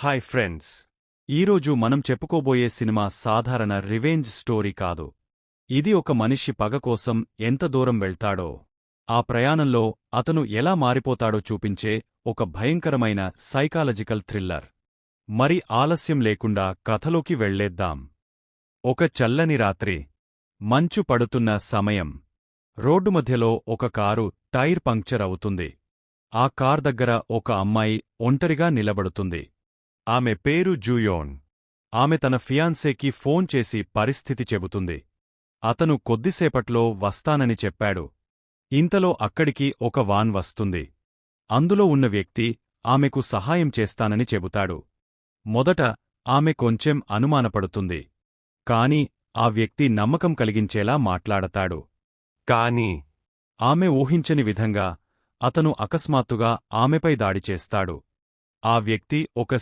Hi friends, ఈరోజు మనం చెప్పుకోబోయే సినిమా సాధారణ రివెంజ్ స్టోరీ కాదు. ఇది ఒక మనిషి పగ కోసం ఎంత దూరం వెళ్తాడో, ఆ ప్రయాణంలో అతను ఎలా మారిపోతాడో చూపించే ఒక భయంకరమైన సైకాలజికల్ థ్రిల్లర్. మరి ఆలస్యం లేకుండా కథలోకి వెళ్ళేద్దాం. ఒక చల్లని రాత్రి, మంచు పడుతున్న సమయం. రోడ్డు మధ్యలో ఒక కారు టైర్ పంక్చర్ అవుతుంది. ఆ కార్ దగ్గర ఒక అమ్మాయి ఒంటరిగా నిలబడుతుంది. ఆమె పేరు జూయోన్. ఆమె తన ఫియాన్సేకి ఫోన్ చేసి పరిస్థితి చెబుతుంది. అతను కొద్దిసేపట్లో వస్తానని చెప్పాడు. ఇంతలో అక్కడికి ఒక వాన్ వస్తుంది. అందులో ఉన్న వ్యక్తి ఆమెకు సహాయం చేస్తానని చెబుతాడు. మొదట ఆమె కొంచెం అనుమానపడుతుంది. కాని ఆ వ్యక్తి నమ్మకం కలిగించేలా మాట్లాడతాడు. కానీ ఆమె ఊహించని విధంగా అతను అకస్మాత్తుగా ఆమెపై దాడి చేస్తాడు. ఆ వ్యక్తి ఒక